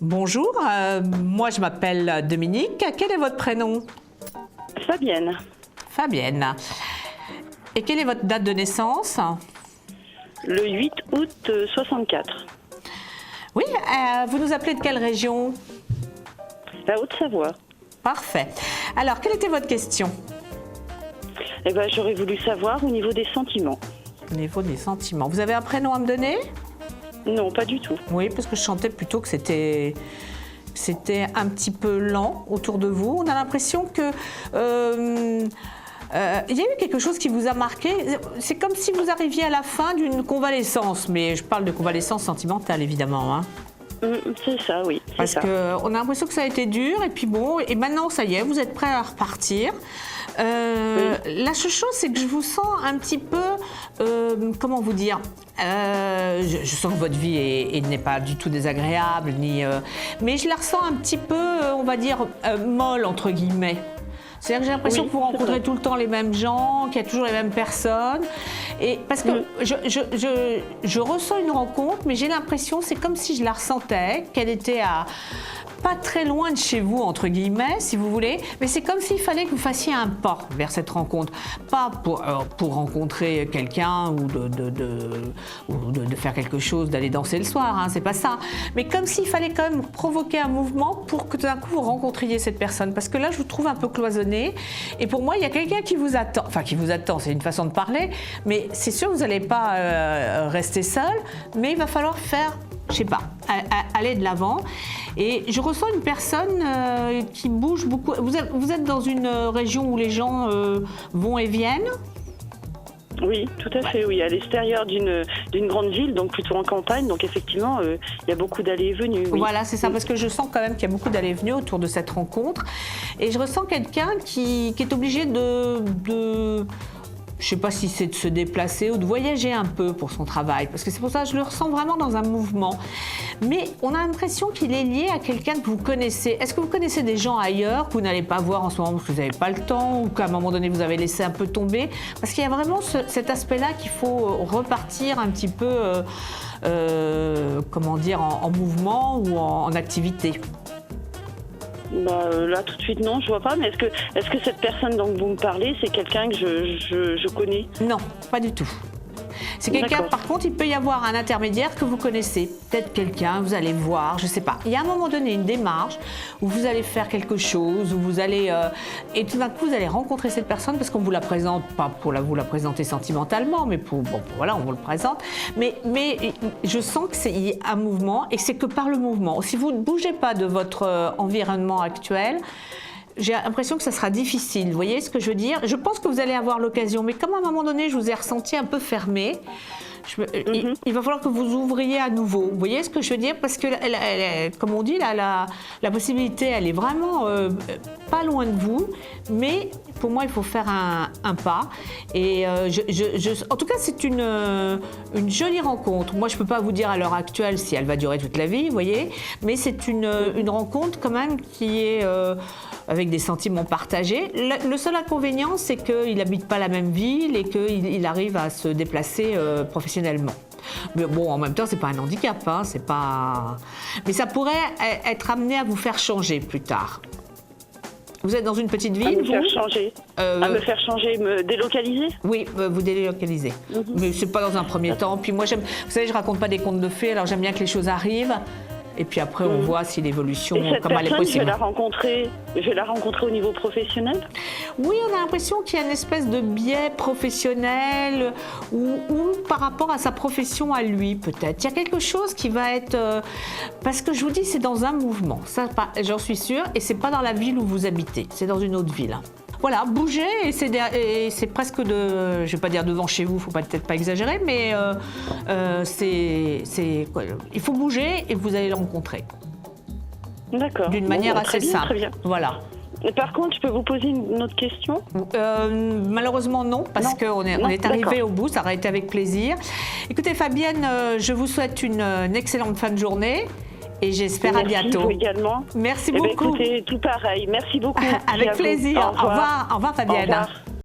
Bonjour, moi je m'appelle Dominique. Quel est votre prénom? Fabienne. Fabienne. Et quelle est votre date de naissance? Le 8 août 64. Oui, vous nous appelez de quelle région? La Haute-Savoie. Parfait. Alors, quelle était votre question? Eh ben, j'aurais voulu savoir au niveau des sentiments. Au niveau des sentiments. Vous avez un prénom à me donner? Non, pas du tout. Oui, parce que je sentais plutôt que c'était un petit peu lent autour de vous. On a l'impression que il y a eu quelque chose qui vous a marqué. C'est comme si vous arriviez à la fin d'une convalescence, mais je parle de convalescence sentimentale évidemment. Hein. C'est ça, oui. Parce qu'on a l'impression que ça a été dur et puis bon, et maintenant ça y est, vous êtes prêt à repartir. Oui. La seule chose, c'est que je vous sens un petit peu, comment vous dire, je sens que votre vie n'est pas du tout désagréable, mais je la ressens un petit peu, on va dire, molle, entre guillemets. C'est-à-dire que j'ai l'impression que vous rencontrez tout le temps les mêmes gens, qu'il y a toujours les mêmes personnes. Et parce que je ressens une rencontre, mais j'ai l'impression, c'est comme si je la ressentais, qu'elle était à pas très loin de chez vous, entre guillemets, si vous voulez, mais c'est comme s'il fallait que vous fassiez un pas vers cette rencontre. Pas pour rencontrer quelqu'un ou de faire quelque chose, d'aller danser le soir, hein, c'est pas ça. Mais comme s'il fallait quand même provoquer un mouvement pour que tout d'un coup vous rencontriez cette personne. Parce que là, je vous trouve un peu cloisonné. Et pour moi, il y a quelqu'un qui vous attend. Enfin, qui vous attend, c'est une façon de parler. Mais c'est sûr que vous n'allez pas rester seul. Mais il va falloir faire, je sais pas, aller de l'avant. Et je ressens une personne qui bouge beaucoup. Vous êtes dans une région où les gens vont et viennent? Oui, tout à fait, oui. À l'extérieur d'une grande ville, donc plutôt en campagne. Donc effectivement, il y a beaucoup d'allées et venues. Oui. Voilà, c'est ça, parce que je sens quand même qu'il y a beaucoup d'allées et venues autour de cette rencontre. Et je ressens quelqu'un qui est obligé je ne sais pas si c'est de se déplacer ou de voyager un peu pour son travail, parce que c'est pour ça que je le ressens vraiment dans un mouvement. Mais on a l'impression qu'il est lié à quelqu'un que vous connaissez. Est-ce que vous connaissez des gens ailleurs que vous n'allez pas voir en ce moment parce que vous n'avez pas le temps ou qu'à un moment donné vous avez laissé un peu tomber? Parce qu'il y a vraiment cet aspect-là qu'il faut repartir un petit peu, comment dire, en mouvement ou en activité. Là, tout de suite, non, je vois pas. Mais est-ce que cette personne dont vous me parlez, c'est quelqu'un que je connais? Non, pas du tout. C'est quelqu'un, par contre, il peut y avoir un intermédiaire que vous connaissez. Peut-être quelqu'un, vous allez voir, je ne sais pas. Il y a à un moment donné une démarche où vous allez faire quelque chose, où vous allez... et tout d'un coup, vous allez rencontrer cette personne parce qu'on vous la présente, pas pour vous la présenter sentimentalement, mais voilà, on vous le présente. Mais je sens que c'est un mouvement et c'est que par le mouvement. Si vous ne bougez pas de votre environnement actuel, j'ai l'impression que ça sera difficile. Vous voyez ce que je veux dire? Je pense que vous allez avoir l'occasion, mais comme à un moment donné, je vous ai ressenti un peu fermé, il va falloir que vous ouvriez à nouveau. Vous voyez ce que je veux dire? Parce que, comme on dit, la possibilité, elle est vraiment pas loin de vous, mais pour moi, il faut faire un pas. Et en tout cas, c'est une jolie rencontre. Moi, je ne peux pas vous dire à l'heure actuelle si elle va durer toute la vie, vous voyez, mais c'est une rencontre quand même qui est... avec des sentiments partagés. Le seul inconvénient, c'est qu'il n'habite pas la même ville et qu'il arrive à se déplacer professionnellement. Mais bon, en même temps, c'est pas un handicap, hein, c'est pas... Mais ça pourrait être amené à vous faire changer plus tard. Vous êtes dans une petite ville, à me faire changer, me délocaliser? Oui, vous délocalisez. Mais c'est pas dans un premier temps. Puis moi, vous savez, je raconte pas des contes de fées, alors j'aime bien que les choses arrivent. Et puis après, on voit si l'évolution, comme elle est possible. Je vais la rencontrer au niveau professionnel? Oui, on a l'impression qu'il y a une espèce de biais professionnel ou par rapport à sa profession à lui, peut-être. Il y a quelque chose qui va être... parce que je vous dis, c'est dans un mouvement. Ça, j'en suis sûre. Et c'est pas dans la ville où vous habitez. C'est dans une autre ville. Voilà, bougez et c'est presque je vais pas dire devant chez vous, faut peut-être pas exagérer, mais il faut bouger et vous allez le rencontrer. D'accord. D'une manière assez simple. Très bien. Voilà. Et par contre, je peux vous poser une autre question? Malheureusement non, parce qu'on est arrivé au bout, ça aurait été avec plaisir. Écoutez Fabienne, je vous souhaite une excellente fin de journée. Et j'espère à bientôt. Vous également. Merci beaucoup. Écoutez, tout pareil. Merci beaucoup. Avec plaisir. Au revoir. Au revoir Fabienne. Au revoir.